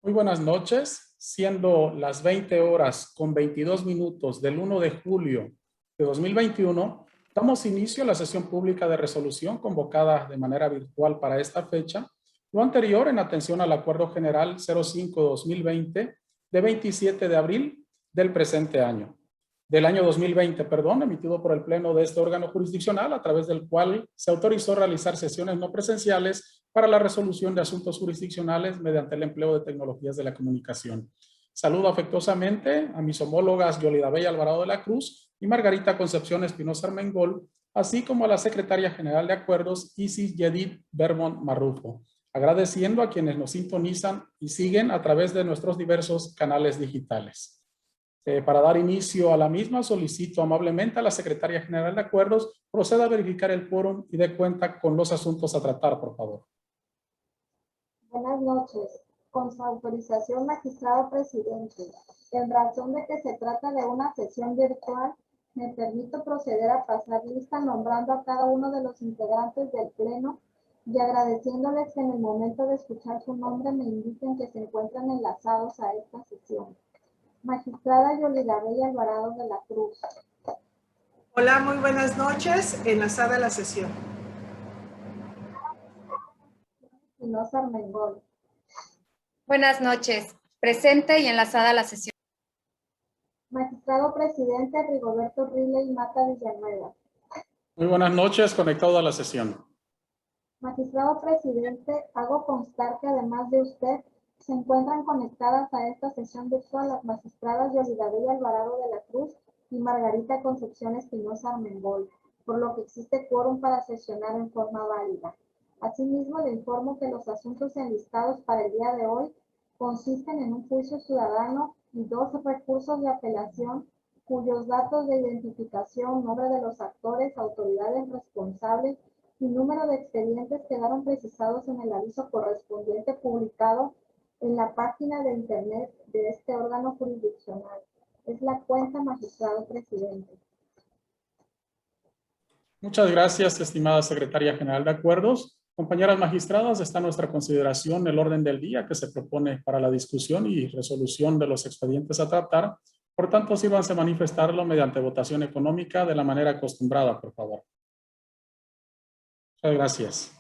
Muy buenas noches, siendo las 20 horas con 22 minutos del 1 de julio de 2021, damos inicio a la sesión pública de resolución convocada de manera virtual para esta fecha, lo anterior en atención al Acuerdo General 05-2020 de 27 de abril del presente año. Del año 2020, emitido por el Pleno de este órgano jurisdiccional, a través del cual se autorizó realizar sesiones no presenciales para la resolución de asuntos jurisdiccionales mediante el empleo de tecnologías de la comunicación. Saludo afectuosamente a mis homólogas Yolida Bella Alvarado de la Cruz y Margarita Concepción Espinosa Armengol, así como a la Secretaria General de Acuerdos, Isis Yedid Vermont Marrufo, agradeciendo a quienes nos sintonizan y siguen a través de nuestros diversos canales digitales. Para dar inicio a la misma, solicito amablemente a la Secretaria General de Acuerdos proceda a verificar el quórum y dé cuenta con los asuntos a tratar, por favor. Buenas noches. Con su autorización, magistrado presidente, en razón de que se trata de una sesión virtual, me permito proceder a pasar lista nombrando a cada uno de los integrantes del Pleno y agradeciéndoles que en el momento de escuchar su nombre me indiquen que se encuentran enlazados a esta sesión. Magistrada Yolida Bella Alvarado de la Cruz. Hola, muy buenas noches. Enlazada a la sesión. Espinosa Armengol. Buenas noches. Presente y enlazada a la sesión. Magistrado presidente Rigoberto Riley Mata Villanueva. Muy buenas noches, conectado a la sesión. Magistrado presidente, hago constar que además de usted, se encuentran conectadas a esta sesión virtual las magistradas Yolida Bella Alvarado de la Cruz y Margarita Concepción Espinosa Armengol, por lo que existe quórum para sesionar en forma válida. Asimismo, le informo que los asuntos enlistados para el día de hoy consisten en un juicio ciudadano y 2 recursos de apelación cuyos datos de identificación, nombre de los actores, autoridades responsables y número de expedientes quedaron precisados en el aviso correspondiente publicado en la página de internet de este órgano jurisdiccional. Es la cuenta, magistrado presidente. Muchas gracias, estimada Secretaria General de Acuerdos. Compañeras magistradas, está a nuestra consideración el orden del día que se propone para la discusión y resolución de los expedientes a tratar. Por tanto, sírvanse a manifestarlo mediante votación económica de la manera acostumbrada, por favor. Muchas gracias.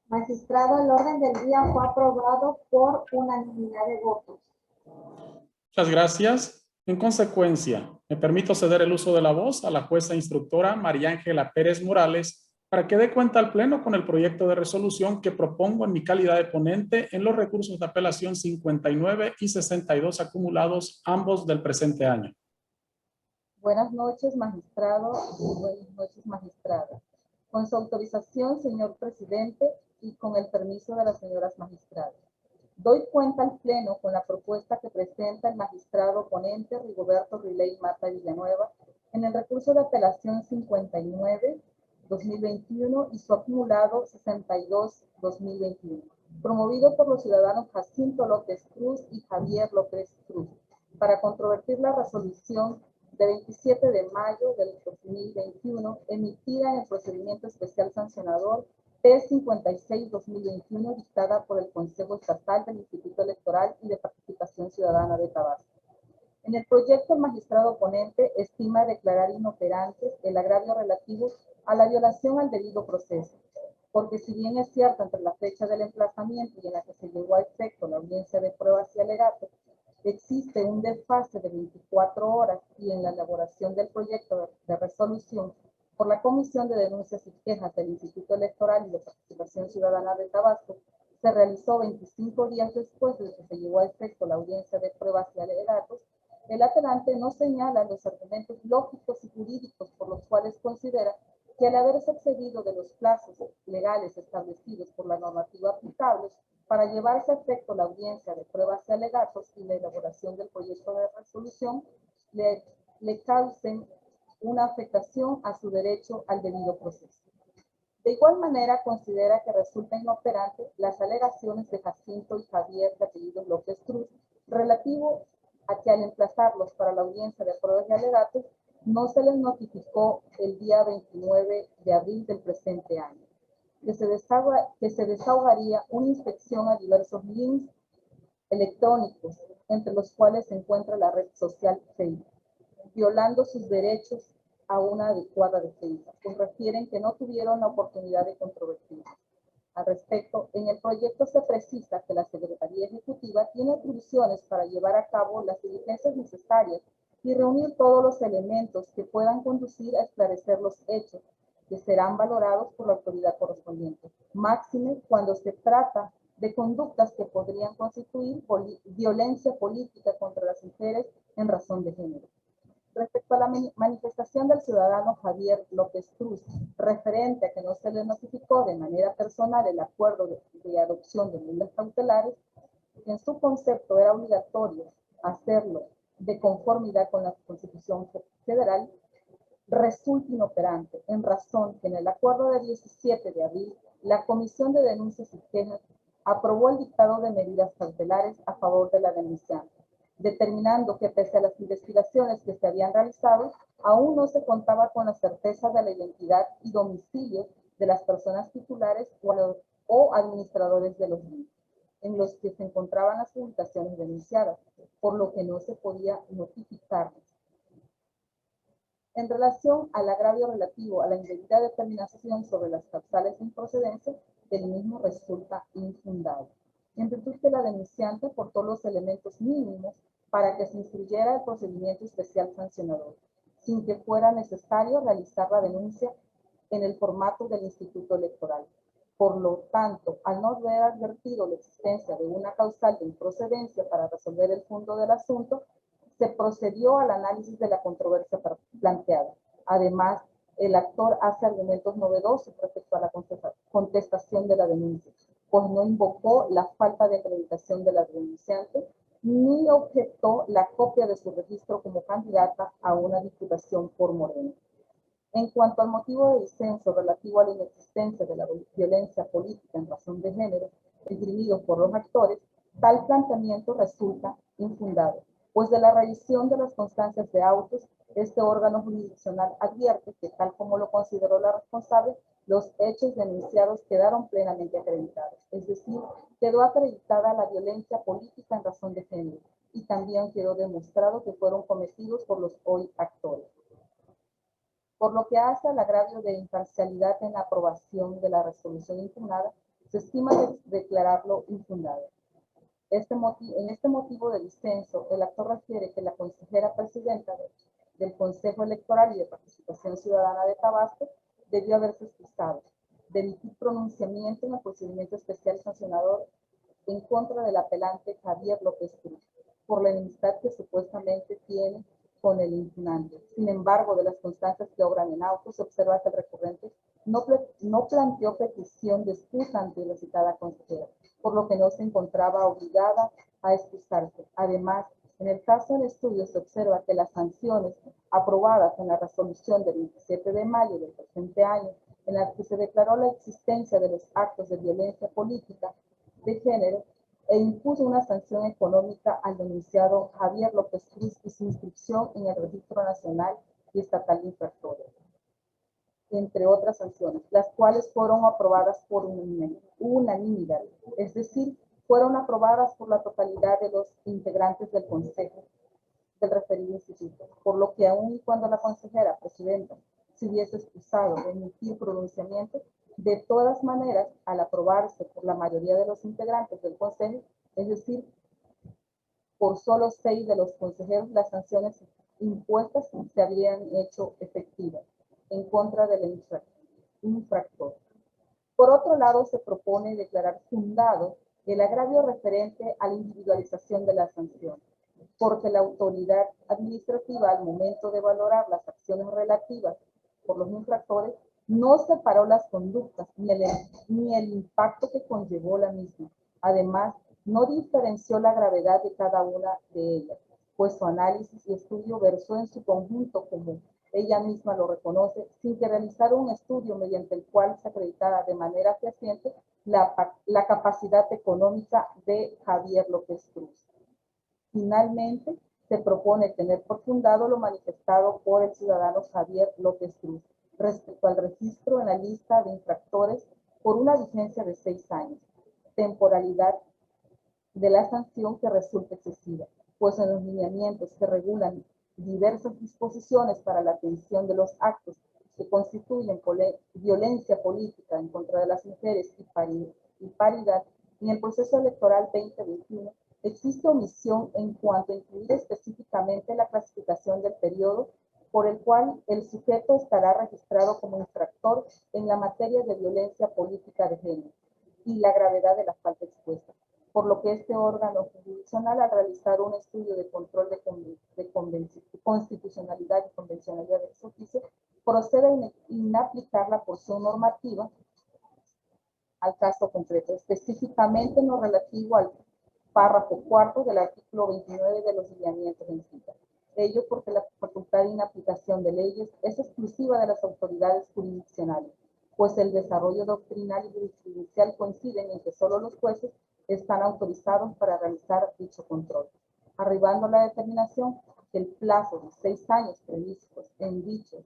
Magistrado, el orden del día fue aprobado por unanimidad de votos. Muchas gracias. En consecuencia, me permito ceder el uso de la voz a la jueza instructora María Ángela Pérez Morales para que dé cuenta al Pleno con el proyecto de resolución que propongo en mi calidad de ponente en los recursos de apelación 59 y 62 acumulados, ambos del presente año. Buenas noches, magistrado, y buenas noches, magistrada. Con su autorización, señor presidente, y con el permiso de las señoras magistradas, doy cuenta al Pleno con la propuesta que presenta el magistrado ponente Rigoberto Riley Mata Villanueva en el recurso de apelación 59-2021 y su acumulado 62-2021, promovido por los ciudadanos Jacinto López Cruz y Javier López Cruz, para controvertir la resolución de 27 de mayo del 2021, emitida en el procedimiento especial sancionador P56-2021, dictada por el Consejo Estatal del Instituto Electoral y de Participación Ciudadana de Tabasco. En el proyecto, el magistrado ponente estima declarar inoperantes el agravio relativo a la violación al debido proceso, porque si bien es cierto entre la fecha del emplazamiento y en la que se llevó a efecto la audiencia de pruebas y alegatos, existe un desfase de 24 horas y en la elaboración del proyecto de resolución por la Comisión de Denuncias y Quejas del Instituto Electoral y de Participación Ciudadana de Tabasco, se realizó 25 días después de que se llevó a efecto la audiencia de pruebas y alegatos. El apelante no señala los argumentos lógicos y jurídicos por los cuales considera que al haberse excedido de los plazos legales establecidos por la normativa aplicable para llevarse a efecto la audiencia de pruebas y alegatos y la elaboración del proyecto de resolución, le causen una afectación a su derecho al debido proceso. De igual manera, considera que resulta inoperante las alegaciones de Jacinto y Javier, de apellido López Cruz, relativo a que al emplazarlos para la audiencia de pruebas y alegatos, no se les notificó el día 29 de abril del presente año, que se desahogaría una inspección a diversos links electrónicos, entre los cuales se encuentra la red social Facebook, violando sus derechos a una adecuada defensa, pues refieren que no tuvieron la oportunidad de controvertir. Al respecto, en el proyecto se precisa que la Secretaría Ejecutiva tiene atribuciones para llevar a cabo las diligencias necesarias y reunir todos los elementos que puedan conducir a esclarecer los hechos, que serán valorados por la autoridad correspondiente, máxime cuando se trata de conductas que podrían constituir violencia política contra las mujeres en razón de género. Respecto a la manifestación del ciudadano Javier López Cruz, referente a que no se le notificó de manera personal el acuerdo de adopción de medidas cautelares, en su concepto era obligatorio hacerlo de conformidad con la Constitución Federal, resulta inoperante, en razón que en el acuerdo de 17 de abril, la Comisión de Denuncias y Quejas aprobó el dictado de medidas cautelares a favor de la denunciante, determinando que pese a las investigaciones que se habían realizado, aún no se contaba con la certeza de la identidad y domicilio de las personas titulares o administradores de los bienes en los que se encontraban las publicaciones denunciadas, por lo que no se podía notificarles. En relación al agravio relativo a la indebida determinación sobre las causales de improcedencia, el mismo resulta infundado, en virtud que la denunciante aportó los elementos mínimos para que se instruyera el procedimiento especial sancionador, sin que fuera necesario realizar la denuncia en el formato del Instituto Electoral. Por lo tanto, al no haber advertido la existencia de una causal de improcedencia para resolver el fondo del asunto, se procedió al análisis de la controversia planteada. Además, el actor hace argumentos novedosos respecto a la contestación de la denuncia, pues no invocó la falta de acreditación de la denunciante, ni objetó la copia de su registro como candidata a una diputación por Morena. En cuanto al motivo de disenso relativo a la inexistencia de la violencia política en razón de género, esgrimido por los actores, tal planteamiento resulta infundado, pues de la revisión de las constancias de autos, este órgano jurisdiccional advierte que, tal como lo consideró la responsable, los hechos denunciados quedaron plenamente acreditados, es decir, quedó acreditada la violencia política en razón de género, y también quedó demostrado que fueron cometidos por los hoy actores. Por lo que hace al agravio de imparcialidad en la aprobación de la resolución impugnada, se estima declararlo infundado. En este motivo de disenso, el actor refiere que la consejera presidenta del Consejo Electoral y de Participación Ciudadana de Tabasco debió haberse excusado de emitir pronunciamiento en el procedimiento especial sancionador en contra del apelante Javier López Cruz, por la enemistad que supuestamente tiene con el impugnante. Sin embargo, de las constancias que obran en auto, se observa que el recurrente no planteó petición de excusa ante la citada consejera, por lo que no se encontraba obligada a excusarse. Además, en el caso del estudio se observa que las sanciones aprobadas en la resolución del 27 de mayo del presente año, en la que se declaró la existencia de los actos de violencia política de género, e impuso una sanción económica al denunciado Javier López Cruz y su inscripción en el Registro Nacional y Estatal de Infractores, entre otras sanciones, las cuales fueron aprobadas por unanimidad, es decir, fueron aprobadas por la totalidad de los integrantes del Consejo del referido instituto, por lo que aun y cuando la consejera presidenta se hubiese excusado de emitir pronunciamiento, de todas maneras, al aprobarse por la mayoría de los integrantes del Consejo, es decir, por solo 6 de los consejeros, las sanciones impuestas se habrían hecho efectivas en contra del infractor. Por otro lado, se propone declarar fundado el agravio referente a la individualización de la sanción, porque la autoridad administrativa, al momento de valorar las acciones relativas por los infractores, no separó las conductas ni el impacto que conllevó la misma. Además, no diferenció la gravedad de cada una de ellas, pues su análisis y estudio versó en su conjunto, como ella misma lo reconoce, sin que realizara un estudio mediante el cual se acreditara de manera fehaciente la capacidad económica de Javier López Cruz. Finalmente, se propone tener por fundado lo manifestado por el ciudadano Javier López Cruz respecto al registro en la lista de infractores por una vigencia de 6 años, temporalidad de la sanción que resulte excesiva, pues en los lineamientos que regulan diversas disposiciones para la atención de los actos que constituyen violencia política en contra de las mujeres y paridad, en el proceso electoral 2021 existe omisión en cuanto a incluir específicamente la clasificación del periodo por el cual el sujeto estará registrado como infractor en la materia de violencia política de género y la gravedad de la falta expuesta, por lo que este órgano jurisdiccional, al realizar un estudio de control de constitucionalidad y convencionalidad de su juicio, procede a inaplicar la porción normativa al caso concreto, específicamente en lo relativo al párrafo cuarto del artículo 29 de los lineamientos en cita. Ello porque la facultad de inaplicación de leyes es exclusiva de las autoridades jurisdiccionales, pues el desarrollo doctrinal y jurisprudencial coinciden en que solo los jueces están autorizados para realizar dicho control, arribando a la determinación que el plazo de 6 años previstos en dichos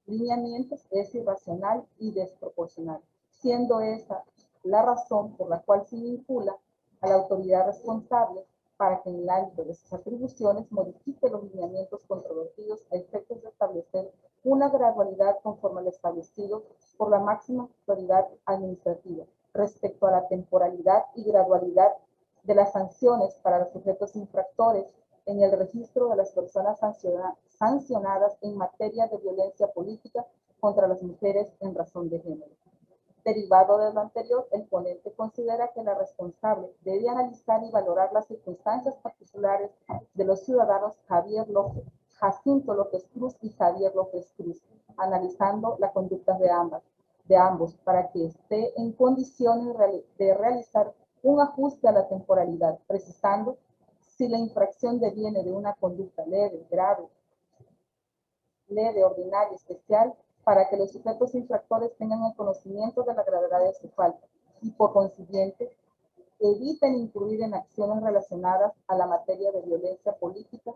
lineamientos es irracional y desproporcional, siendo esa la razón por la cual se vincula a la autoridad responsable para que en el ámbito de sus atribuciones modifique los lineamientos controvertidos a efectos de establecer una gradualidad conforme al establecido por la máxima autoridad administrativa respecto a la temporalidad y gradualidad de las sanciones para los sujetos infractores en el registro de las personas sancionadas en materia de violencia política contra las mujeres en razón de género. Derivado de lo anterior, el ponente considera que la responsable debe analizar y valorar las circunstancias particulares de los ciudadanos Jacinto López Cruz y Javier López Cruz, analizando la conducta de ambos para que esté en condiciones de realizar un ajuste a la temporalidad, precisando si la infracción deviene de una conducta leve, grave, ordinaria, especial, para que los sujetos infractores tengan el conocimiento de la gravedad de su falta y, por consiguiente, eviten incurrir en acciones relacionadas a la materia de violencia política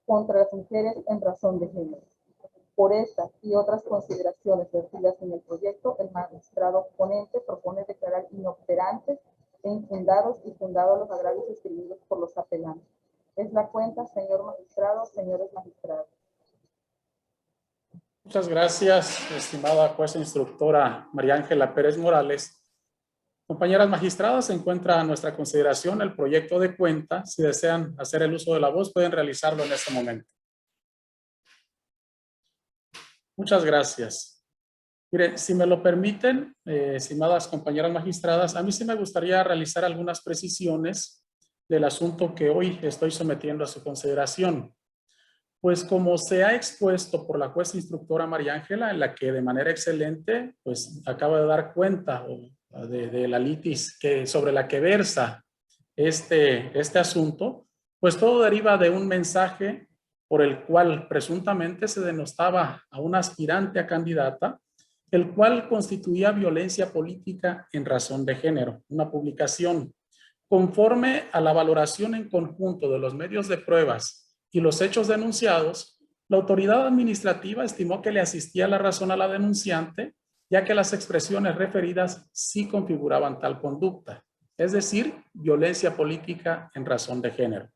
contra las mujeres en razón de género. Por estas y otras consideraciones vertidas en el proyecto, el magistrado ponente propone declarar inoperantes e infundados y fundados los agravios escribidos por los apelantes. Es la cuenta, señor magistrado, señores magistrados. Muchas gracias, estimada jueza instructora María Ángela Pérez Morales. Compañeras magistradas, se encuentra a nuestra consideración el proyecto de cuenta. Si desean hacer el uso de la voz, pueden realizarlo en este momento. Muchas gracias. Mire, si me lo permiten, estimadas compañeras magistradas, a mí sí me gustaría realizar algunas precisiones del asunto que hoy estoy sometiendo a su consideración. Pues como se ha expuesto por la jueza instructora María Ángela, en la que de manera excelente pues acaba de dar cuenta de la litis sobre la que versa este asunto, pues todo deriva de un mensaje por el cual presuntamente se denostaba a una aspirante a candidata, el cual constituía violencia política en razón de género, una publicación. Conforme a la valoración en conjunto de los medios de pruebas y los hechos denunciados, la autoridad administrativa estimó que le asistía la razón a la denunciante, ya que las expresiones referidas sí configuraban tal conducta, es decir, violencia política en razón de género.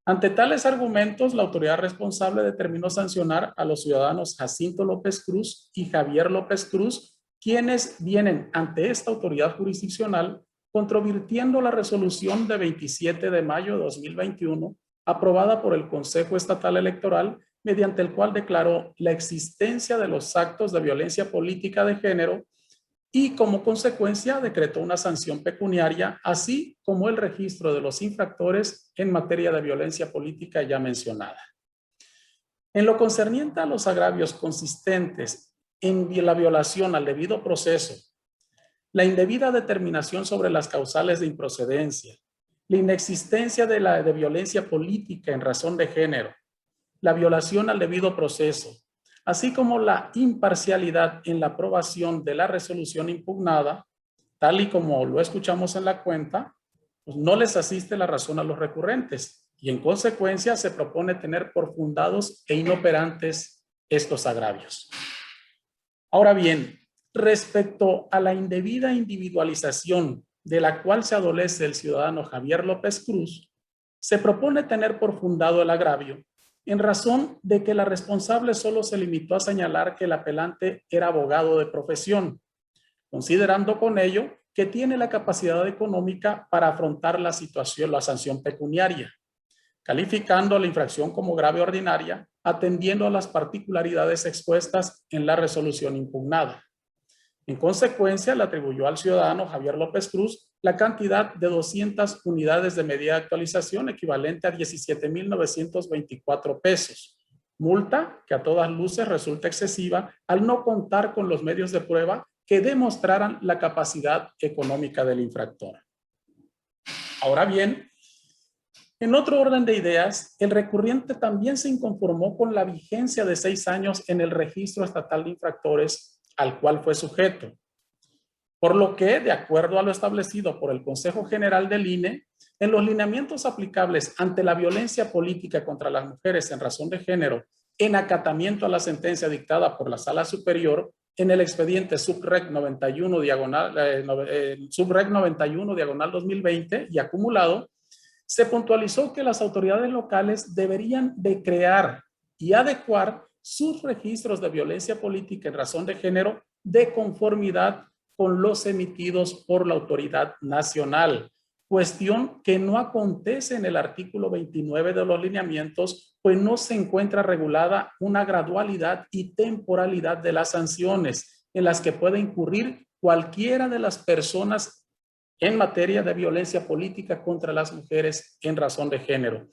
Ante tales argumentos, la autoridad responsable determinó sancionar a los ciudadanos Jacinto López Cruz y Javier López Cruz, quienes vienen ante esta autoridad jurisdiccional controvirtiendo la resolución de 27 de mayo de 2021 aprobada por el Consejo Estatal Electoral, mediante el cual declaró la existencia de los actos de violencia política de género y como consecuencia decretó una sanción pecuniaria, así como el registro de los infractores en materia de violencia política ya mencionada. En lo concerniente a los agravios consistentes en la violación al debido proceso, la indebida determinación sobre las causales de improcedencia, la inexistencia de violencia política en razón de género, la violación al debido proceso, así como la imparcialidad en la aprobación de la resolución impugnada, tal y como lo escuchamos en la cuenta, pues no les asiste la razón a los recurrentes y en consecuencia se propone tener por fundados e inoperantes estos agravios. Ahora bien, respecto a la indebida individualización de la cual se adolece el ciudadano Javier López Cruz, se propone tener por fundado el agravio en razón de que la responsable solo se limitó a señalar que el apelante era abogado de profesión, considerando con ello que tiene la capacidad económica para afrontar la situación, la sanción pecuniaria, calificando la infracción como grave ordinaria, atendiendo a las particularidades expuestas en la resolución impugnada. En consecuencia, le atribuyó al ciudadano Javier López Cruz la cantidad de 200 unidades de medida de actualización equivalente a 17,924 pesos. Multa que a todas luces resulta excesiva al no contar con los medios de prueba que demostraran la capacidad económica del infractor. Ahora bien, en otro orden de ideas, el recurriente también se inconformó con la vigencia de 6 años en el registro estatal de infractores al cual fue sujeto, por lo que, de acuerdo a lo establecido por el Consejo General del INE, en los lineamientos aplicables ante la violencia política contra las mujeres en razón de género, en acatamiento a la sentencia dictada por la Sala Superior, en el expediente subreg 91 diagonal 2020 y acumulado, se puntualizó que las autoridades locales deberían de crear y adecuar sus registros de violencia política en razón de género de conformidad con los emitidos por la autoridad nacional, cuestión que no acontece en el artículo 29 de los lineamientos, pues no se encuentra regulada una gradualidad y temporalidad de las sanciones en las que puede incurrir cualquiera de las personas en materia de violencia política contra las mujeres en razón de género,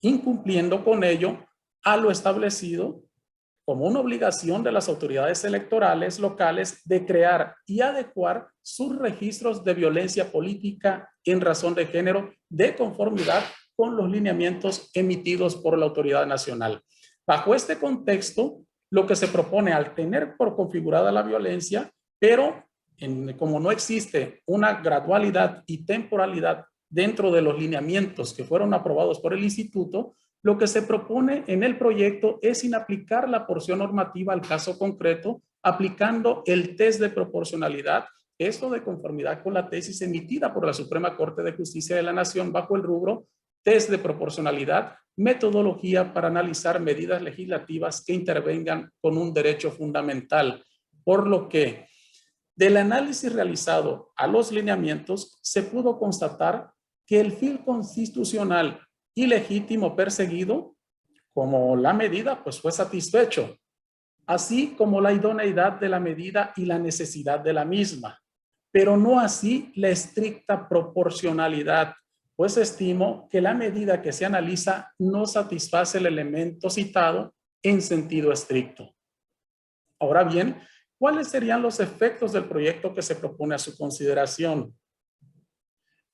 incumpliendo con ello a lo establecido como una obligación de las autoridades electorales locales de crear y adecuar sus registros de violencia política en razón de género de conformidad con los lineamientos emitidos por la autoridad nacional. Bajo este contexto, lo que se propone al tener por configurada la violencia, pero como no existe una gradualidad y temporalidad dentro de los lineamientos que fueron aprobados por el instituto, lo que se propone en el proyecto es inaplicar la porción normativa al caso concreto, aplicando el test de proporcionalidad, esto de conformidad con la tesis emitida por la Suprema Corte de Justicia de la Nación bajo el rubro test de proporcionalidad, metodología para analizar medidas legislativas que intervengan con un derecho fundamental, por lo que del análisis realizado a los lineamientos se pudo constatar que el fin constitucional y legítimo perseguido, como la medida, pues fue satisfecho, así como la idoneidad de la medida y la necesidad de la misma, pero no así la estricta proporcionalidad, pues estimo que la medida que se analiza no satisface el elemento citado en sentido estricto. Ahora bien, ¿cuáles serían los efectos del proyecto que se propone a su consideración?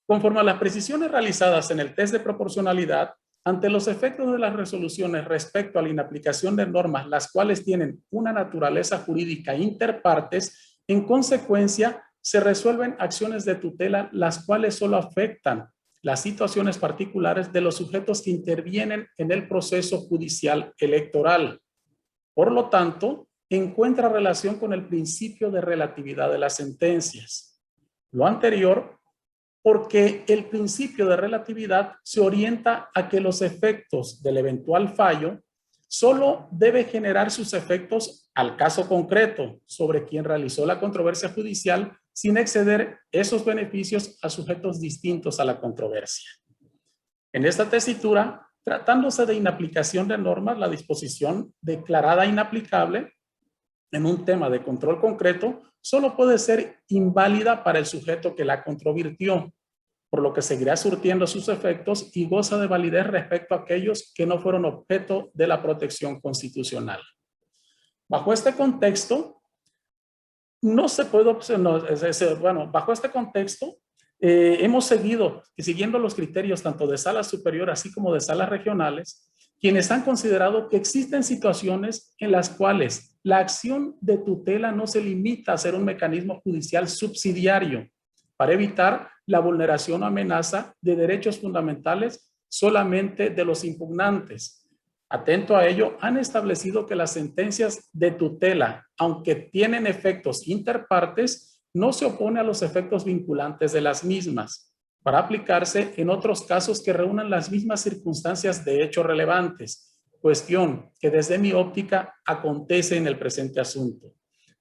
Conforme a las precisiones realizadas en el test de proporcionalidad, ante los efectos de las resoluciones respecto a la inaplicación de normas, las cuales tienen una naturaleza jurídica interpartes, en consecuencia, se resuelven acciones de tutela, las cuales solo afectan las situaciones particulares de los sujetos que intervienen en el proceso judicial electoral. Por lo tanto, encuentra relación con el principio de relatividad de las sentencias. Lo anterior, porque el principio de relatividad se orienta a que los efectos del eventual fallo solo debe generar sus efectos al caso concreto sobre quien realizó la controversia judicial sin exceder esos beneficios a sujetos distintos a la controversia. En esta tesitura, tratándose de inaplicación de normas, la disposición declarada inaplicable en un tema de control concreto solo puede ser inválida para el sujeto que la controvirtió, por lo que seguirá surtiendo sus efectos y goza de validez respecto a aquellos que no fueron objeto de la protección constitucional. Bajo este contexto, hemos siguiendo los criterios tanto de sala superior así como de salas regionales, quienes han considerado que existen situaciones en las cuales la acción de tutela no se limita a ser un mecanismo judicial subsidiario para evitar la vulneración o amenaza de derechos fundamentales solamente de los impugnantes. Atento a ello, han establecido que las sentencias de tutela, aunque tienen efectos interpartes, no se opone a los efectos vinculantes de las mismas, para aplicarse en otros casos que reúnan las mismas circunstancias de hecho relevantes, cuestión que desde mi óptica acontece en el presente asunto,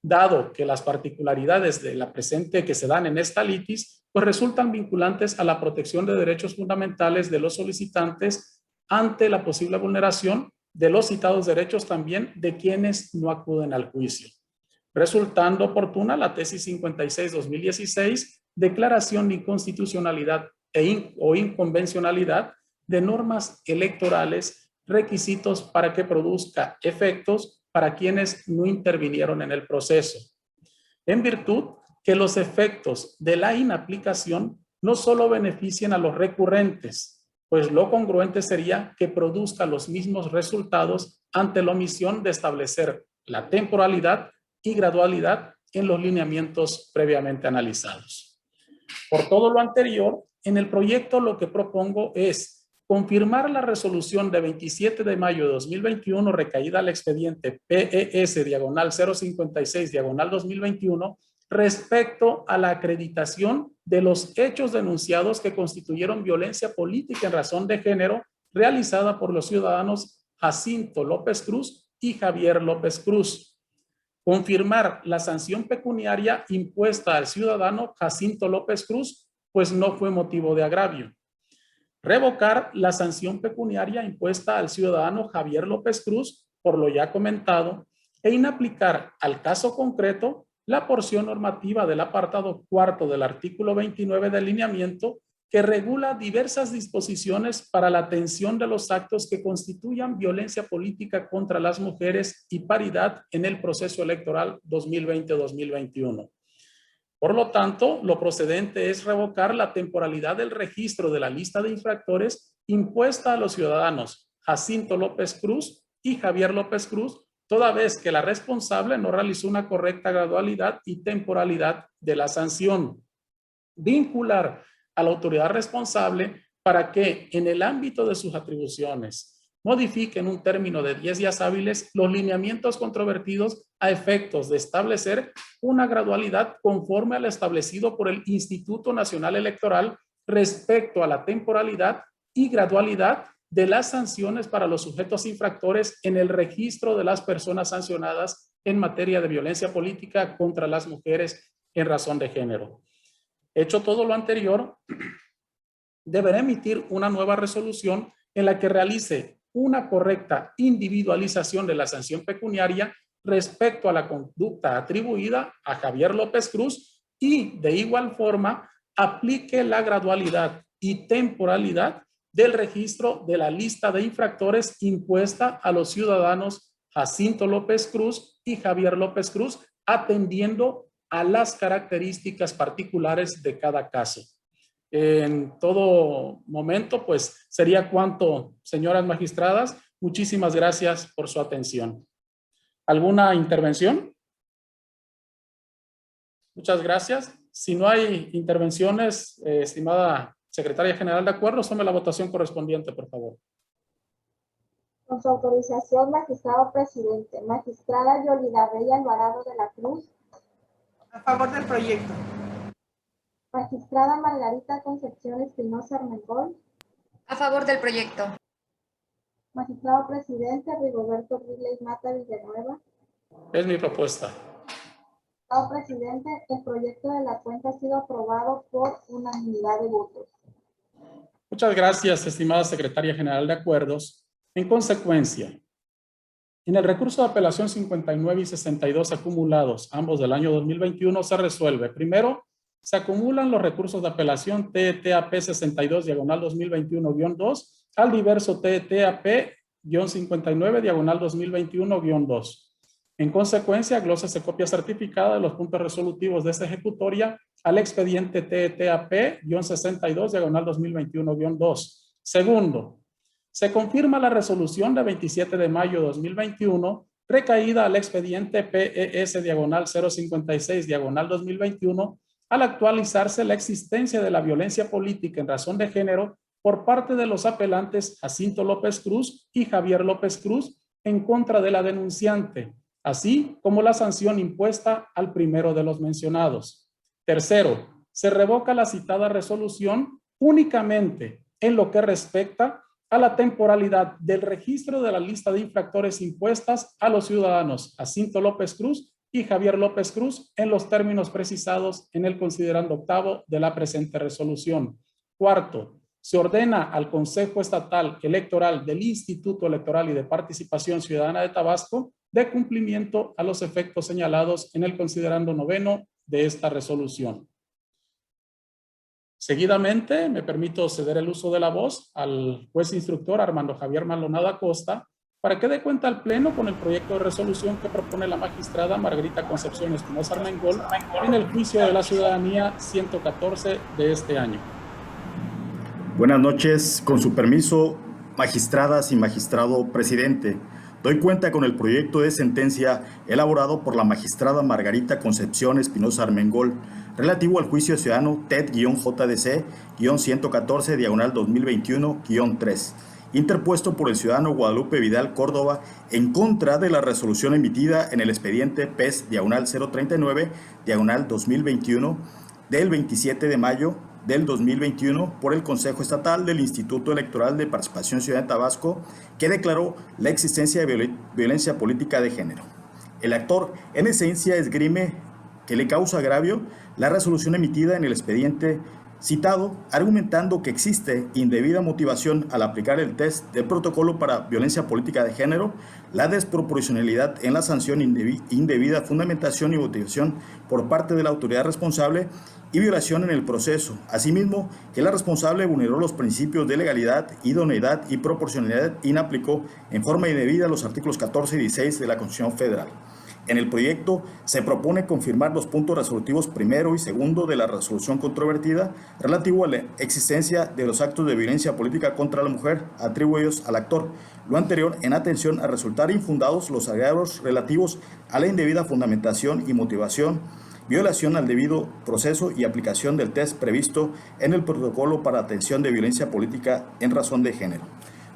dado que las particularidades de la presente que se dan en esta litis, pues resultan vinculantes a la protección de derechos fundamentales de los solicitantes ante la posible vulneración de los citados derechos también de quienes no acuden al juicio, resultando oportuna la tesis 56-2016, declaración de inconstitucionalidad o inconvencionalidad de normas electorales, requisitos para que produzca efectos para quienes no intervinieron en el proceso, en virtud que los efectos de la inaplicación no solo beneficien a los recurrentes, pues lo congruente sería que produzca los mismos resultados ante la omisión de establecer la temporalidad y gradualidad en los lineamientos previamente analizados. Por todo lo anterior, en el proyecto lo que propongo es confirmar la resolución de 27 de mayo de 2021 recaída al expediente PES/056/2021 respecto a la acreditación de los hechos denunciados que constituyeron violencia política en razón de género realizada por los ciudadanos Jacinto López Cruz y Javier López Cruz. Confirmar la sanción pecuniaria impuesta al ciudadano Jacinto López Cruz, pues no fue motivo de agravio. Revocar la sanción pecuniaria impuesta al ciudadano Javier López Cruz, por lo ya comentado, e inaplicar al caso concreto la porción normativa del apartado cuarto del artículo 29 del lineamiento que regula diversas disposiciones para la atención de los actos que constituyan violencia política contra las mujeres y paridad en el proceso electoral 2020-2021. Por lo tanto, lo procedente es revocar la temporalidad del registro de la lista de infractores impuesta a los ciudadanos Jacinto López Cruz y Javier López Cruz, toda vez que la responsable no realizó una correcta gradualidad y temporalidad de la sanción. Vincular a la autoridad responsable para que, en el ámbito de sus atribuciones, modifique en un término de 10 días hábiles los lineamientos controvertidos a efectos de establecer una gradualidad conforme a lo establecido por el Instituto Nacional Electoral respecto a la temporalidad y gradualidad de las sanciones para los sujetos infractores en el registro de las personas sancionadas en materia de violencia política contra las mujeres en razón de género. Hecho todo lo anterior, deberá emitir una nueva resolución en la que realice una correcta individualización de la sanción pecuniaria respecto a la conducta atribuida a Javier López Cruz y, de igual forma, aplique la gradualidad y temporalidad del registro de la lista de infractores impuesta a los ciudadanos Jacinto López Cruz y Javier López Cruz, atendiendo a las características particulares de cada caso. En todo momento, pues sería cuanto, señoras magistradas. Muchísimas gracias por su atención. ¿Alguna intervención? Muchas gracias. Si no hay intervenciones, estimada Secretaria General de Acuerdos, tome la votación correspondiente, por favor. Con su autorización, magistrado presidente. Magistrada Yolida Bella Alvarado de la Cruz. A favor del proyecto. Magistrada Margarita Concepción Espinosa Armengol. A favor del proyecto. Magistrado presidente Rigoberto Ridley Mata Villanueva. Es mi propuesta. Magistrado presidente, el proyecto de la cuenta ha sido aprobado por unanimidad de votos. Muchas gracias, estimada Secretaria General de Acuerdos. En consecuencia, en el recurso de apelación 59 y 62 acumulados, ambos del año 2021, se resuelve. Primero, se acumulan los recursos de apelación TETAP 62/2021-2 al diverso TETAP-59/2021-2. En consecuencia, glósese copia certificada de los puntos resolutivos de esta ejecutoria al expediente TETAP-62/2021-2. Segundo, se confirma la resolución de 27 de mayo de 2021 recaída al expediente PES/056/2021 al actualizarse la existencia de la violencia política en razón de género por parte de los apelantes Jacinto López Cruz y Javier López Cruz en contra de la denunciante, así como la sanción impuesta al primero de los mencionados. Tercero, se revoca la citada resolución únicamente en lo que respecta a la temporalidad del registro de la lista de infractores impuestas a los ciudadanos Jacinto López Cruz y Javier López Cruz en los términos precisados en el considerando octavo de la presente resolución. Cuarto, se ordena al Consejo Estatal Electoral del Instituto Electoral y de Participación Ciudadana de Tabasco de cumplimiento a los efectos señalados en el considerando noveno de esta resolución. Seguidamente, me permito ceder el uso de la voz al juez instructor Armando Javier Maldonado Acosta para que dé cuenta al Pleno con el proyecto de resolución que propone la magistrada Margarita Concepción Espinosa Armengol en el juicio de la ciudadanía 114 de este año. Buenas noches, con su permiso, magistradas y magistrado presidente. Doy cuenta con el proyecto de sentencia elaborado por la magistrada Margarita Concepción Espinosa Armengol relativo al juicio ciudadano TED-JDC-114-2021-3, interpuesto por el ciudadano Guadalupe Vidal Córdoba en contra de la resolución emitida en el expediente PES-039-2021 del 27 de mayo del 2021 por el Consejo Estatal del Instituto Electoral de Participación Ciudadana de Tabasco, que declaró la existencia de violencia política de género. El actor, en esencia, esgrime que le causa agravio la resolución emitida en el expediente citado, argumentando que existe indebida motivación al aplicar el test del protocolo para violencia política de género, la desproporcionalidad en la sanción indebida fundamentación y motivación por parte de la autoridad responsable y violación en el proceso. Asimismo, que la responsable vulneró los principios de legalidad, idoneidad y proporcionalidad y aplicó en forma indebida los artículos 14 y 16 de la Constitución Federal. En el proyecto se propone confirmar los puntos resolutivos primero y segundo de la resolución controvertida relativo a la existencia de los actos de violencia política contra la mujer atribuidos al actor. Lo anterior en atención a resultar infundados los agravios relativos a la indebida fundamentación y motivación, violación al debido proceso y aplicación del test previsto en el protocolo para atención de violencia política en razón de género.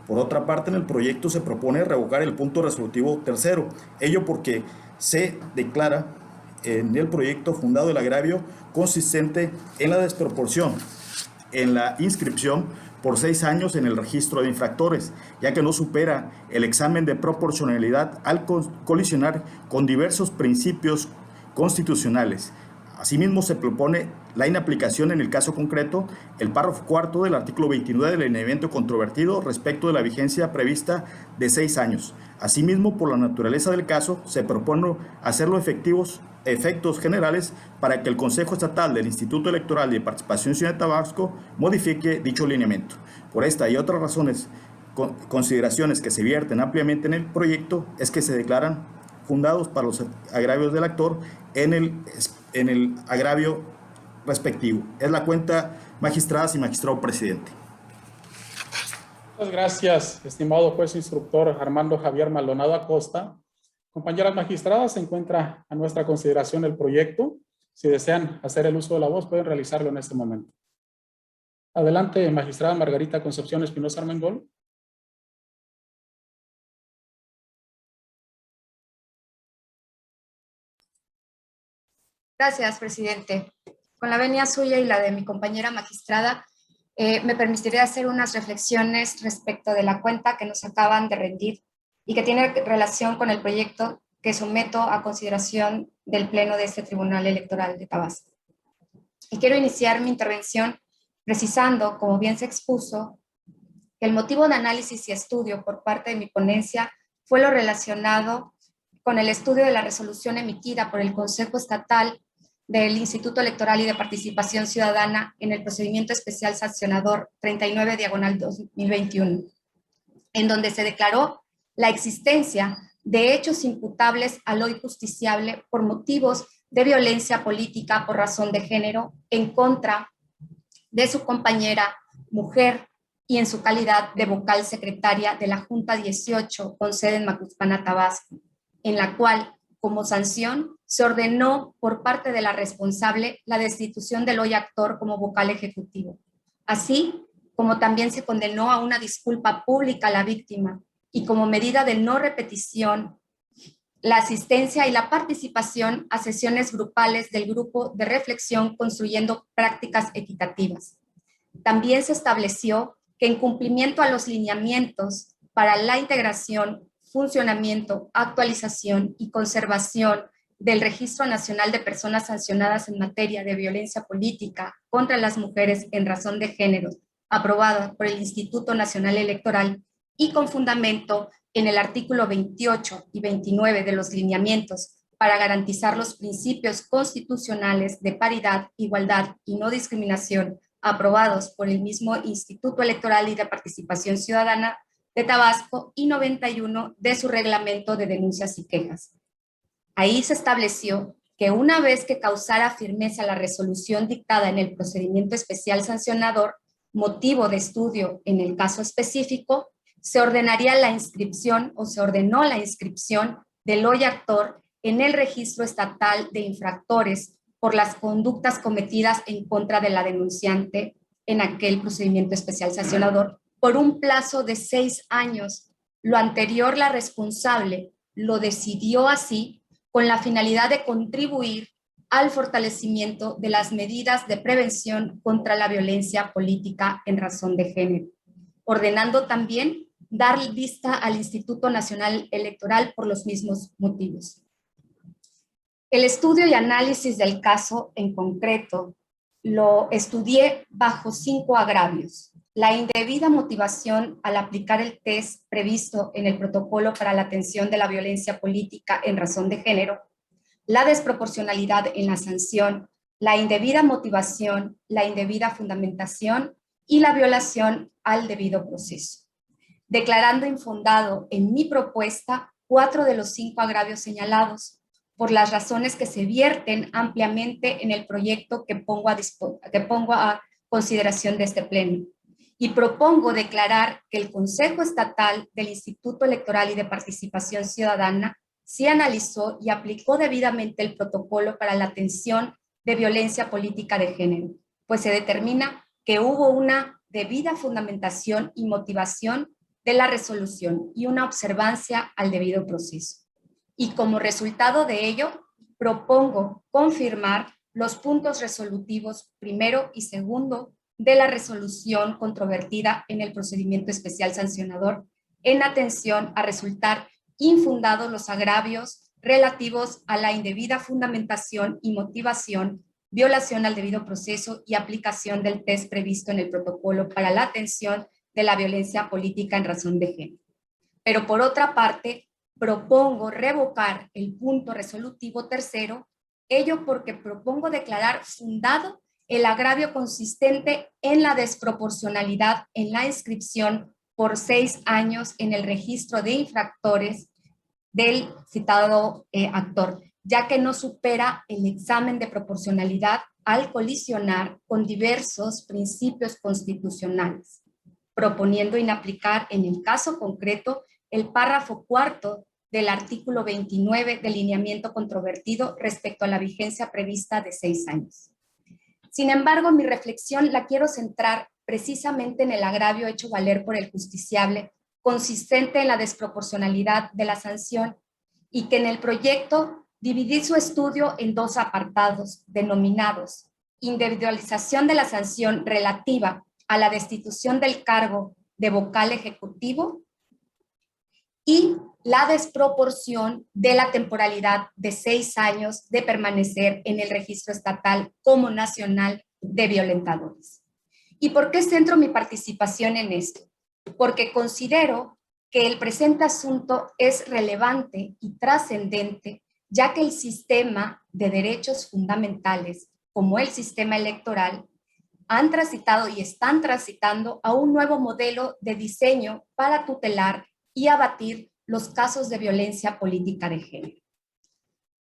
Por otra parte, en el proyecto se propone revocar el punto resolutivo tercero, ello porque se declara en el proyecto fundado el agravio consistente en la desproporción en la inscripción por 6 años en el registro de infractores, ya que no supera el examen de proporcionalidad al colisionar con diversos principios constitucionales. Asimismo, se propone la inaplicación en el caso concreto, el párrafo cuarto del artículo 29 del lineamiento controvertido respecto de la vigencia prevista de 6 años. Asimismo, por la naturaleza del caso, se propone hacerlo efectos generales para que el Consejo Estatal del Instituto Electoral de Participación Ciudadana de Tabasco modifique dicho lineamiento. Por esta y otras razones, consideraciones que se vierten ampliamente en el proyecto, es que se declaran fundados para los agravios del actor en el agravio respectivo. Es la cuenta, magistradas y magistrado presidente. Muchas gracias, estimado juez instructor Armando Javier Maldonado Acosta. Compañeras magistradas, se encuentra a nuestra consideración el proyecto. Si desean hacer el uso de la voz, pueden realizarlo en este momento. Adelante, magistrada Margarita Concepción Espinosa Armengol. Gracias, presidente. Con la venia suya y la de mi compañera magistrada, me permitiría hacer unas reflexiones respecto de la cuenta que nos acaban de rendir y que tiene relación con el proyecto que someto a consideración del Pleno de este Tribunal Electoral de Tabasco. Y quiero iniciar mi intervención precisando, como bien se expuso, que el motivo de análisis y estudio por parte de mi ponencia fue lo relacionado con el estudio de la resolución emitida por el Consejo Estatal del Instituto Electoral y de Participación Ciudadana en el procedimiento especial sancionador 39/2021, en donde se declaró la existencia de hechos imputables al hoy justiciable por motivos de violencia política por razón de género en contra de su compañera mujer y en su calidad de vocal secretaria de la Junta 18 con sede en Macuspana, Tabasco, en la cual, como sanción, se ordenó por parte de la responsable la destitución del hoy actor como vocal ejecutivo, así como también se condenó a una disculpa pública a la víctima y como medida de no repetición la asistencia y la participación a sesiones grupales del grupo de reflexión construyendo prácticas equitativas. También se estableció que en cumplimiento a los lineamientos para la integración, funcionamiento, actualización y conservación del Registro Nacional de Personas Sancionadas en materia de violencia política contra las mujeres en razón de género, aprobada por el Instituto Nacional Electoral y con fundamento en el artículo 28 y 29 de los lineamientos para garantizar los principios constitucionales de paridad, igualdad y no discriminación aprobados por el mismo Instituto Electoral y de Participación Ciudadana de Tabasco y 91 de su reglamento de denuncias y quejas. Ahí se estableció que una vez que causara firmeza la resolución dictada en el procedimiento especial sancionador, motivo de estudio en el caso específico, se ordenaría la inscripción o se ordenó la inscripción del hoy actor en el registro estatal de infractores por las conductas cometidas en contra de la denunciante en aquel procedimiento especial sancionador por un plazo de 6 años. Lo anterior, la responsable lo decidió así con la finalidad de contribuir al fortalecimiento de las medidas de prevención contra la violencia política en razón de género, ordenando también dar vista al Instituto Nacional Electoral por los mismos motivos. El estudio y análisis del caso en concreto lo estudié bajo 5 agravios. La indebida motivación al aplicar el test previsto en el protocolo para la atención de la violencia política en razón de género, la desproporcionalidad en la sanción, la indebida motivación, la indebida fundamentación y la violación al debido proceso, declarando infundado en mi propuesta 4 de los 5 agravios señalados, por las razones que se vierten ampliamente en el proyecto que pongo a consideración de este pleno. Y propongo declarar que el Consejo Estatal del Instituto Electoral y de Participación Ciudadana sí analizó y aplicó debidamente el protocolo para la atención de violencia política de género, pues se determina que hubo una debida fundamentación y motivación de la resolución y una observancia al debido proceso. Y como resultado de ello, propongo confirmar los puntos resolutivos primero y segundo de la resolución controvertida en el procedimiento especial sancionador en atención a resultar infundados los agravios relativos a la indebida fundamentación y motivación, violación al debido proceso y aplicación del test previsto en el protocolo para la atención de la violencia política en razón de género. Pero por otra parte, propongo revocar el punto resolutivo tercero, ello porque propongo declarar fundado el agravio consistente en la desproporcionalidad en la inscripción por 6 años en el registro de infractores del citado actor, ya que no supera el examen de proporcionalidad al colisionar con diversos principios constitucionales, proponiendo inaplicar en el caso concreto el párrafo 4 del artículo 29 del lineamiento controvertido respecto a la vigencia prevista de 6 años. Sin embargo, mi reflexión la quiero centrar precisamente en el agravio hecho valer por el justiciable, consistente en la desproporcionalidad de la sanción, y que en el proyecto dividí su estudio en 2 apartados denominados: individualización de la sanción relativa a la destitución del cargo de vocal ejecutivo y la desproporción de la temporalidad de 6 años de permanecer en el registro estatal como nacional de violentadores. ¿Y por qué centro mi participación en esto? Porque considero que el presente asunto es relevante y trascendente, ya que el sistema de derechos fundamentales, como el sistema electoral, han transitado y están transitando a un nuevo modelo de diseño para tutelar y abatir los casos de violencia política de género.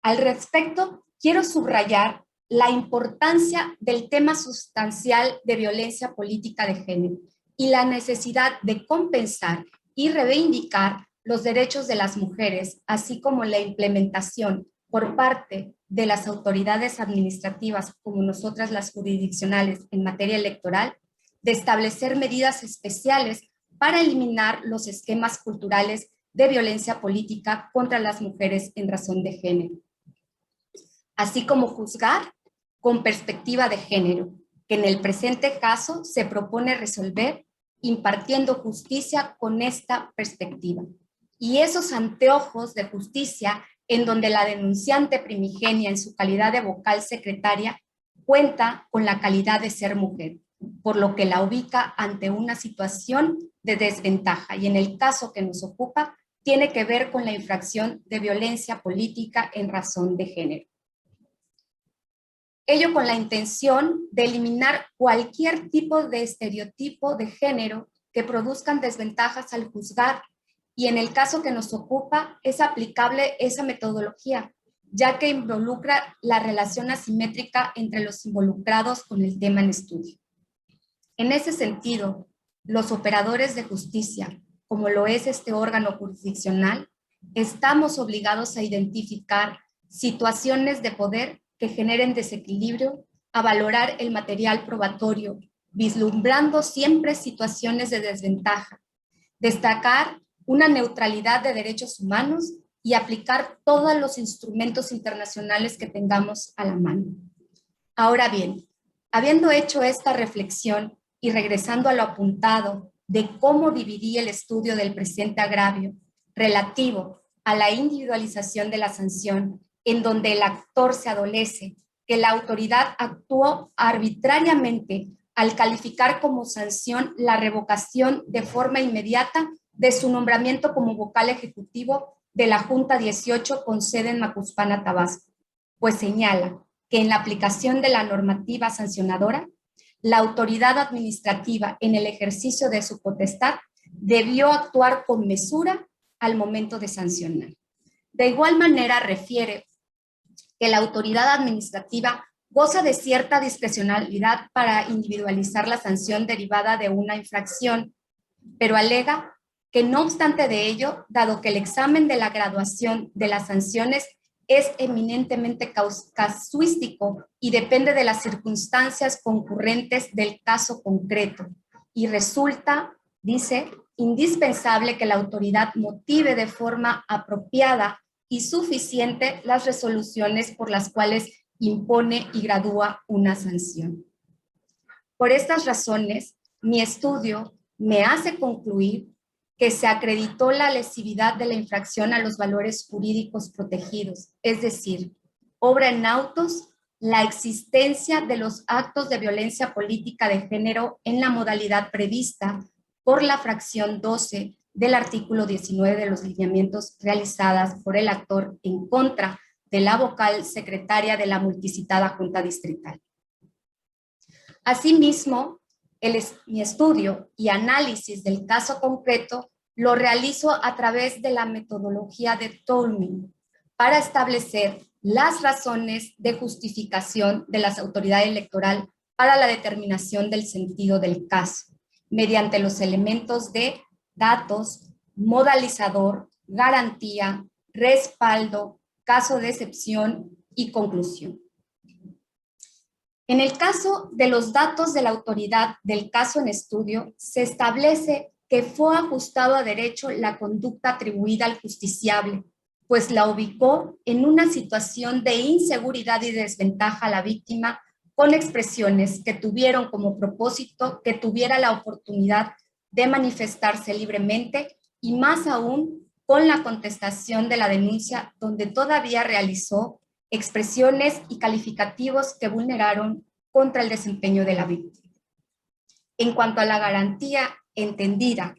Al respecto, quiero subrayar la importancia del tema sustancial de violencia política de género y la necesidad de compensar y reivindicar los derechos de las mujeres, así como la implementación por parte de las autoridades administrativas, como nosotras las jurisdiccionales en materia electoral, de establecer medidas especiales para eliminar los esquemas culturales de violencia política contra las mujeres en razón de género, así como juzgar con perspectiva de género, que en el presente caso se propone resolver impartiendo justicia con esta perspectiva. Y esos anteojos de justicia en donde la denunciante primigenia en su calidad de vocal secretaria cuenta con la calidad de ser mujer, por lo que la ubica ante una situación de desventaja y en el caso que nos ocupa tiene que ver con la infracción de violencia política en razón de género. Ello con la intención de eliminar cualquier tipo de estereotipo de género que produzcan desventajas al juzgar y en el caso que nos ocupa es aplicable esa metodología, ya que involucra la relación asimétrica entre los involucrados con el tema en estudio. En ese sentido, los operadores de justicia, como lo es este órgano jurisdiccional, estamos obligados a identificar situaciones de poder que generen desequilibrio, a valorar el material probatorio, vislumbrando siempre situaciones de desventaja, destacar una neutralidad de derechos humanos y aplicar todos los instrumentos internacionales que tengamos a la mano. Ahora bien, habiendo hecho esta reflexión y regresando a lo apuntado de cómo dividí el estudio del presente agravio relativo a la individualización de la sanción, en donde el actor se adolece que la autoridad actuó arbitrariamente al calificar como sanción la revocación de forma inmediata de su nombramiento como vocal ejecutivo de la Junta 18 con sede en Macuspana, Tabasco, pues señala que en la aplicación de la normativa sancionadora, la autoridad administrativa en el ejercicio de su potestad debió actuar con mesura al momento de sancionar. De igual manera refiere que la autoridad administrativa goza de cierta discrecionalidad para individualizar la sanción derivada de una infracción, pero alega que no obstante de ello, dado que el examen de la graduación de las sanciones es eminentemente casuístico y depende de las circunstancias concurrentes del caso concreto, y resulta, dice, indispensable que la autoridad motive de forma apropiada y suficiente las resoluciones por las cuales impone y gradúa una sanción. Por estas razones, mi estudio me hace concluir que se acreditó la lesividad de la infracción a los valores jurídicos protegidos, es decir, obra en autos la existencia de los actos de violencia política de género en la modalidad prevista por la fracción 12 del artículo 19 de los lineamientos realizadas por el actor en contra de la vocal secretaria de la multicitada Junta Distrital. Asimismo, mi estudio y análisis del caso concreto lo realizo a través de la metodología de Tolman para establecer las razones de justificación de las autoridades electorales para la determinación del sentido del caso, mediante los elementos de datos, modalizador, garantía, respaldo, caso de excepción y conclusión. En el caso de los datos de la autoridad del caso en estudio, se establece que fue ajustado a derecho la conducta atribuida al justiciable, pues la ubicó en una situación de inseguridad y desventaja a la víctima con expresiones que tuvieron como propósito que tuviera la oportunidad de manifestarse libremente y más aún con la contestación de la denuncia donde todavía realizó expresiones y calificativos que vulneraron contra el desempeño de la víctima. En cuanto a la garantía entendida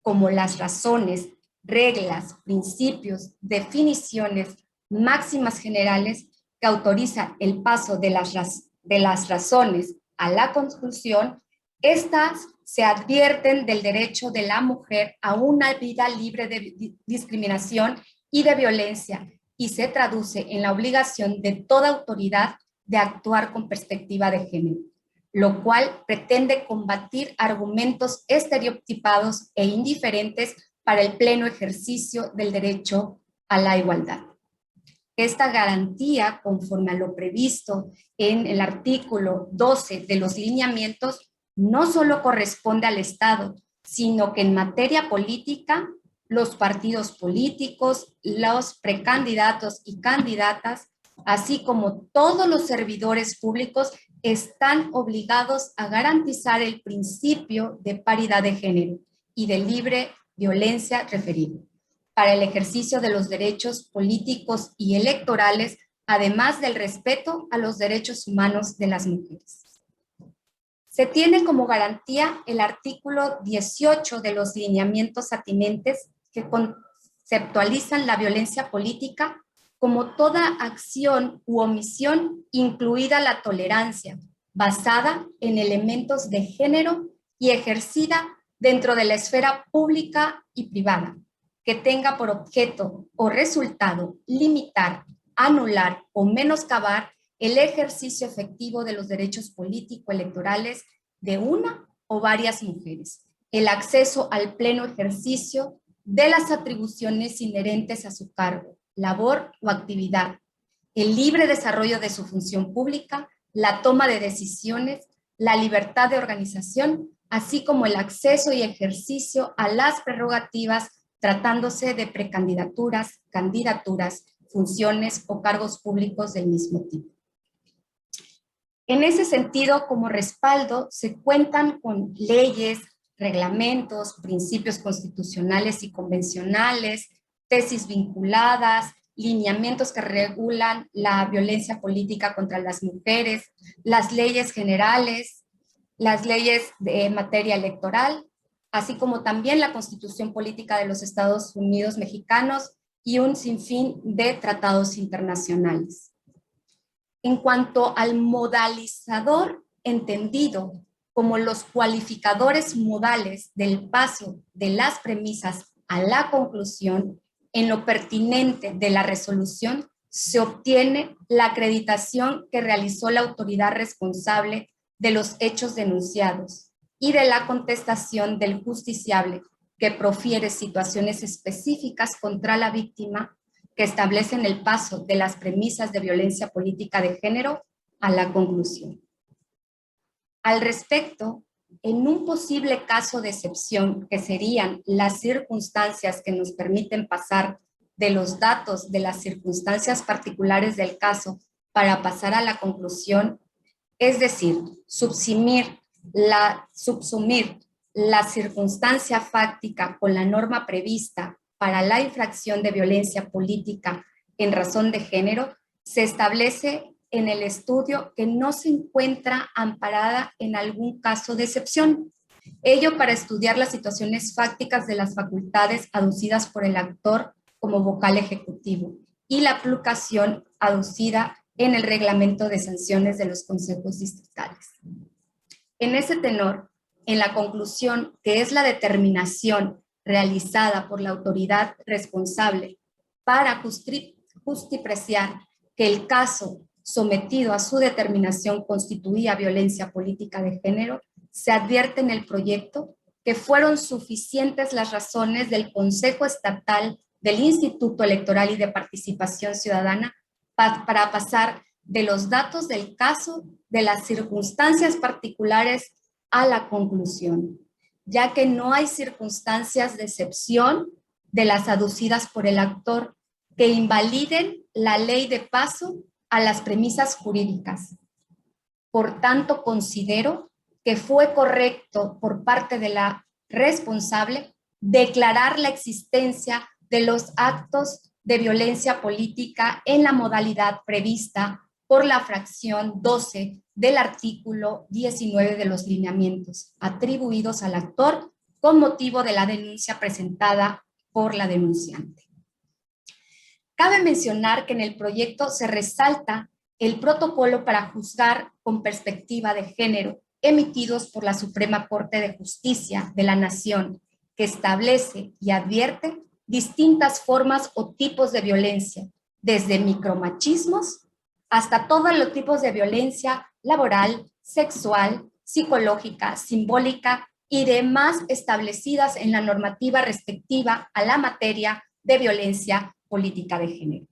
como las razones, reglas, principios, definiciones, máximas generales que autorizan el paso de las razones a la conclusión, estas se advierten del derecho de la mujer a una vida libre de discriminación y de violencia y se traduce en la obligación de toda autoridad de actuar con perspectiva de género, lo cual pretende combatir argumentos estereotipados e indiferentes para el pleno ejercicio del derecho a la igualdad. Esta garantía, conforme a lo previsto en el artículo 12 de los lineamientos, no solo corresponde al Estado, sino que en materia política los partidos políticos, los precandidatos y candidatas, así como todos los servidores públicos, están obligados a garantizar el principio de paridad de género y de libre violencia referido para el ejercicio de los derechos políticos y electorales, además del respeto a los derechos humanos de las mujeres. Se tiene como garantía el artículo 18 de los lineamientos atinentes que conceptualizan la violencia política como toda acción u omisión, incluida la tolerancia, basada en elementos de género y ejercida dentro de la esfera pública y privada, que tenga por objeto o resultado limitar, anular o menoscabar el ejercicio efectivo de los derechos político-electorales de una o varias mujeres, el acceso al pleno ejercicio de las atribuciones inherentes a su cargo, labor o actividad, el libre desarrollo de su función pública, la toma de decisiones, la libertad de organización, así como el acceso y ejercicio a las prerrogativas tratándose de precandidaturas, candidaturas, funciones o cargos públicos del mismo tipo. En ese sentido, como respaldo, se cuentan con leyes, reglamentos, principios constitucionales y convencionales, tesis vinculadas, lineamientos que regulan la violencia política contra las mujeres, las leyes generales, las leyes de materia electoral, así como también la Constitución Política de los Estados Unidos Mexicanos y un sinfín de tratados internacionales. En cuanto al modalizador entendido como los cualificadores modales del paso de las premisas a la conclusión, en lo pertinente de la resolución se obtiene la acreditación que realizó la autoridad responsable de los hechos denunciados y de la contestación del justiciable que profiere situaciones específicas contra la víctima que establecen el paso de las premisas de violencia política de género a la conclusión. Al respecto, en un posible caso de excepción, que serían las circunstancias que nos permiten pasar de los datos de las circunstancias particulares del caso para pasar a la conclusión, es decir, subsumir la circunstancia fáctica con la norma prevista para la infracción de violencia política en razón de género, se establece en el estudio que no se encuentra amparada en algún caso de excepción. Ello para estudiar las situaciones fácticas de las facultades aducidas por el actor como vocal ejecutivo y la aplicación aducida en el reglamento de sanciones de los consejos distritales. En ese tenor, en la conclusión, que es la determinación realizada por la autoridad responsable para justipreciar que el caso sometido a su determinación constituía violencia política de género, se advierte en el proyecto que fueron suficientes las razones del Consejo Estatal del Instituto Electoral y de Participación Ciudadana para pasar de los datos del caso, de las circunstancias particulares a la conclusión, ya que no hay circunstancias de excepción de las aducidas por el actor que invaliden la ley de paso a las premisas jurídicas. Por tanto, considero que fue correcto por parte de la responsable declarar la existencia de los actos de violencia política en la modalidad prevista por la fracción 12 del artículo 19 de los lineamientos atribuidos al actor con motivo de la denuncia presentada por la denunciante. Cabe mencionar que en el proyecto se resalta el protocolo para juzgar con perspectiva de género emitidos por la Suprema Corte de Justicia de la Nación, que establece y advierte distintas formas o tipos de violencia, desde micromachismos hasta todos los tipos de violencia laboral, sexual, psicológica, simbólica y demás establecidas en la normativa respectiva a la materia de violencia política de género.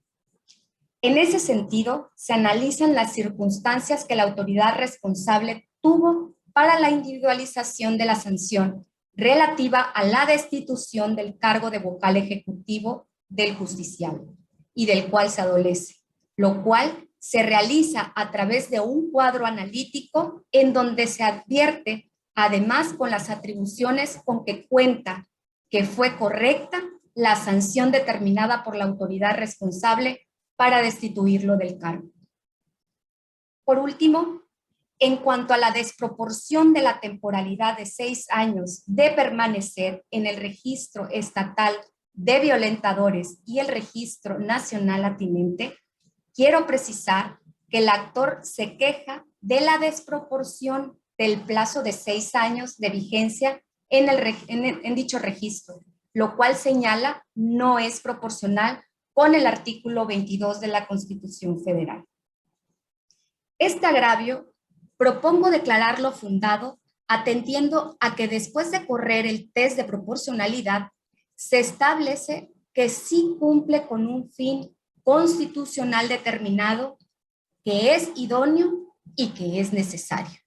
En ese sentido, se analizan las circunstancias que la autoridad responsable tuvo para la individualización de la sanción relativa a la destitución del cargo de vocal ejecutivo del justiciable y del cual se adolece, lo cual se realiza a través de un cuadro analítico en donde se advierte, además con las atribuciones con que cuenta, que fue correcta la sanción determinada por la autoridad responsable para destituirlo del cargo. Por último, en cuanto a la desproporción de la temporalidad de 6 años de permanecer en el registro estatal de violentadores y el registro nacional atinente, quiero precisar que el actor se queja de la desproporción del plazo de 6 años de vigencia en dicho registro, lo cual señala no es proporcional con el artículo 22 de la Constitución Federal. Este agravio propongo declararlo fundado atendiendo a que después de correr el test de proporcionalidad se establece que sí cumple con un fin constitucional determinado, que es idóneo y que es necesario.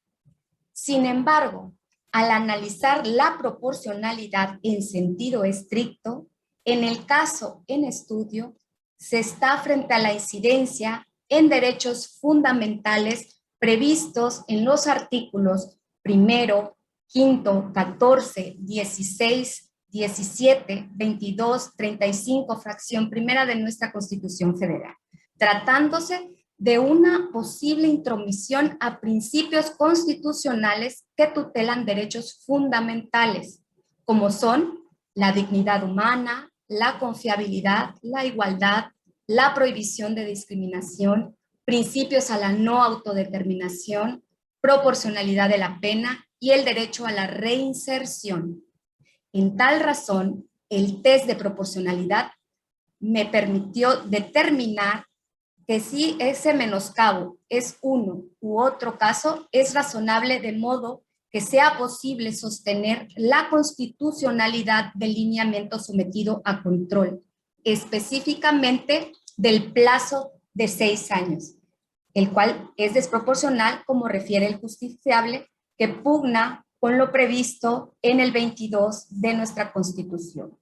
Sin embargo, al analizar la proporcionalidad en sentido estricto, en el caso en estudio, se está frente a la incidencia en derechos fundamentales previstos en los artículos 1, 5, 14, 16, 17, 22, 35, fracción primera de nuestra Constitución Federal, tratándose de una posible intromisión a principios constitucionales que tutelan derechos fundamentales, como son la dignidad humana, la confiabilidad, la igualdad, la prohibición de discriminación, principios a la no autodeterminación, proporcionalidad de la pena y el derecho a la reinserción. En tal razón, el test de proporcionalidad me permitió determinar que si ese menoscabo es uno u otro caso, es razonable de modo que sea posible sostener la constitucionalidad del lineamiento sometido a control, específicamente del plazo de 6 años, el cual es desproporcional, como refiere el justiciable, que pugna con lo previsto en el 22 de nuestra Constitución.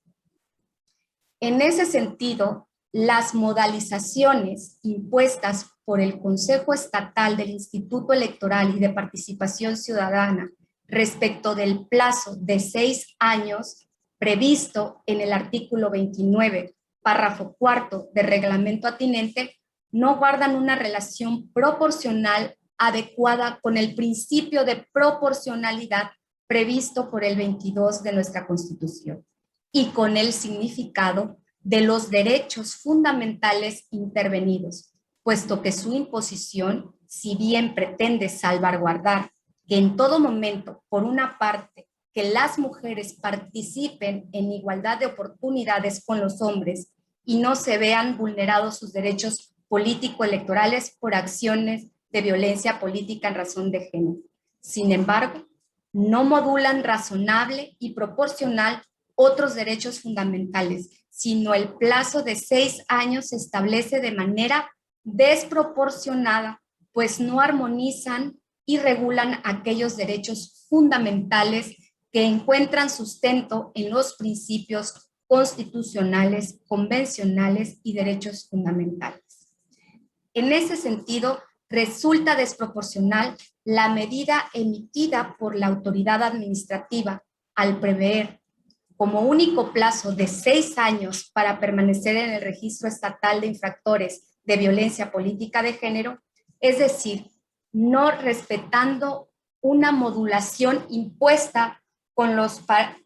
En ese sentido, las modalizaciones impuestas por el Consejo Estatal del Instituto Electoral y de Participación Ciudadana respecto del plazo de 6 años previsto en el artículo 29, párrafo 4 del reglamento atinente, no guardan una relación proporcional adecuada con el principio de proporcionalidad previsto por el 22 de nuestra Constitución y con el significado de los derechos fundamentales intervenidos, puesto que su imposición, si bien pretende salvaguardar que en todo momento, por una parte, que las mujeres participen en igualdad de oportunidades con los hombres y no se vean vulnerados sus derechos político-electorales por acciones de violencia política en razón de género. Sin embargo, no modulan razonable y proporcional otros derechos fundamentales, sino el plazo de 6 años se establece de manera desproporcionada, pues no armonizan y regulan aquellos derechos fundamentales que encuentran sustento en los principios constitucionales, convencionales y derechos fundamentales. En ese sentido, resulta desproporcional la medida emitida por la autoridad administrativa al prever como único plazo de 6 años para permanecer en el registro estatal de infractores de violencia política de género, es decir, no respetando una modulación impuesta con los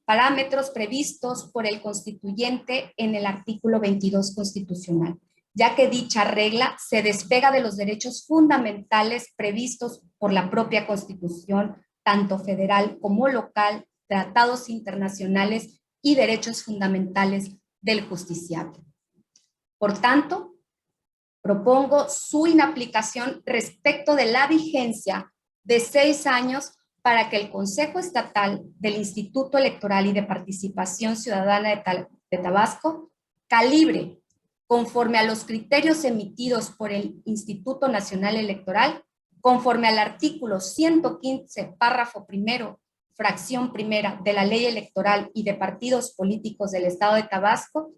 parámetros previstos por el constituyente en el artículo 22 constitucional, ya que dicha regla se despega de los derechos fundamentales previstos por la propia Constitución, tanto federal como local, tratados internacionales y derechos fundamentales del justiciable. Por tanto, propongo su inaplicación respecto de la vigencia de 6 años para que el Consejo Estatal del Instituto Electoral y de Participación Ciudadana de Tabasco calibre, conforme a los criterios emitidos por el Instituto Nacional Electoral, conforme al artículo 115, párrafo primero, fracción primera de la Ley Electoral y de Partidos Políticos del Estado de Tabasco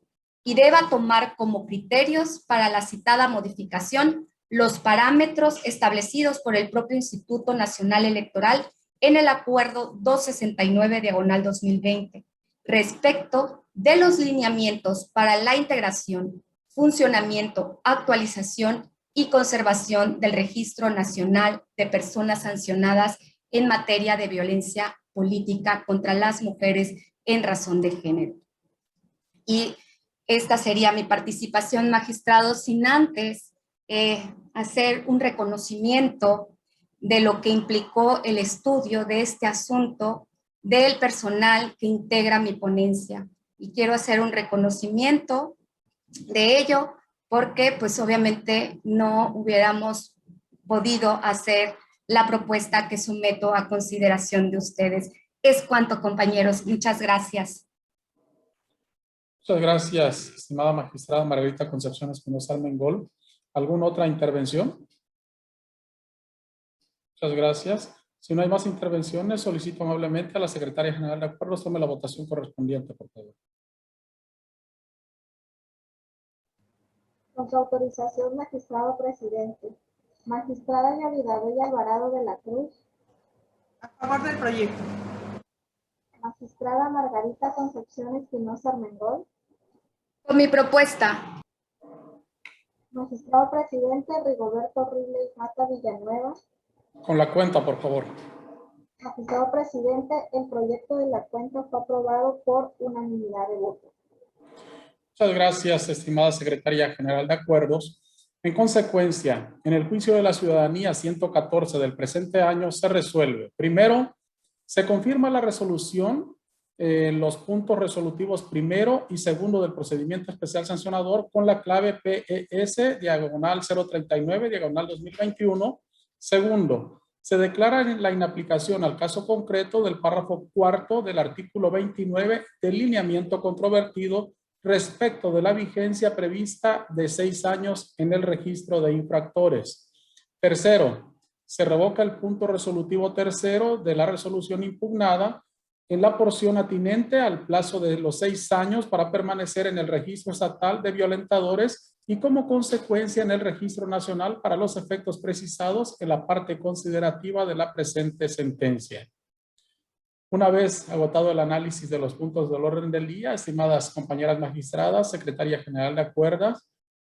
y deba tomar como criterios para la citada modificación los parámetros establecidos por el propio Instituto Nacional Electoral en el Acuerdo 269/2020 respecto de los lineamientos para la integración, funcionamiento, actualización y conservación del Registro Nacional de Personas Sancionadas en materia de violencia política contra las mujeres en razón de género. Y esta sería mi participación, magistrado, sin antes hacer un reconocimiento de lo que implicó el estudio de este asunto del personal que integra mi ponencia. Y quiero hacer un reconocimiento de ello porque pues obviamente no hubiéramos podido hacer la propuesta que someto a consideración de ustedes. Es cuanto, compañeros. Muchas gracias. Muchas gracias, estimada magistrada Margarita Concepción Espinosa Armengol. ¿Alguna otra intervención? Muchas gracias. Si no hay más intervenciones, solicito amablemente a la Secretaria General de Acuerdos tome la votación correspondiente, por favor. Con su autorización, magistrado presidente. Magistrada Yolidabella Alvarado de la Cruz. A favor del proyecto. Magistrada Margarita Concepción Espinosa Armengol. Con mi propuesta. Magistrado presidente Rigoberto Riley Mata Villanueva. Con la cuenta, por favor. Magistrado presidente, el proyecto de la cuenta fue aprobado por unanimidad de votos. Muchas gracias, estimada Secretaria General de Acuerdos. En consecuencia, en el juicio de la ciudadanía 114 del presente año se resuelve. Primero, se confirma la resolución, los puntos resolutivos primero y segundo del procedimiento especial sancionador con la clave PES/039/2021. Segundo, se declara la inaplicación al caso concreto del párrafo cuarto del artículo 29 del lineamiento controvertido respecto de la vigencia prevista de 6 años en el registro de infractores. Tercero, se revoca el punto resolutivo tercero de la resolución impugnada en la porción atinente al plazo de los 6 años para permanecer en el registro estatal de violentadores y como consecuencia en el registro nacional para los efectos precisados en la parte considerativa de la presente sentencia. Una vez agotado el análisis de los puntos del orden del día, estimadas compañeras magistradas, Secretaria General de Acuerdos,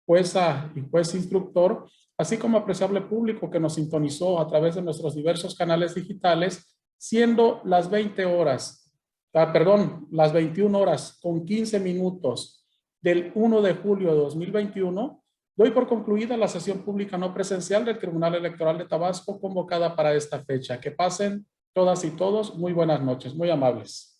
jueza y juez instructor, así como apreciable público que nos sintonizó a través de nuestros diversos canales digitales, siendo las 21 horas con 15 minutos del 1 de julio de 2021, doy por concluida la sesión pública no presencial del Tribunal Electoral de Tabasco convocada para esta fecha. Que pasen todas y todos muy buenas noches, muy amables.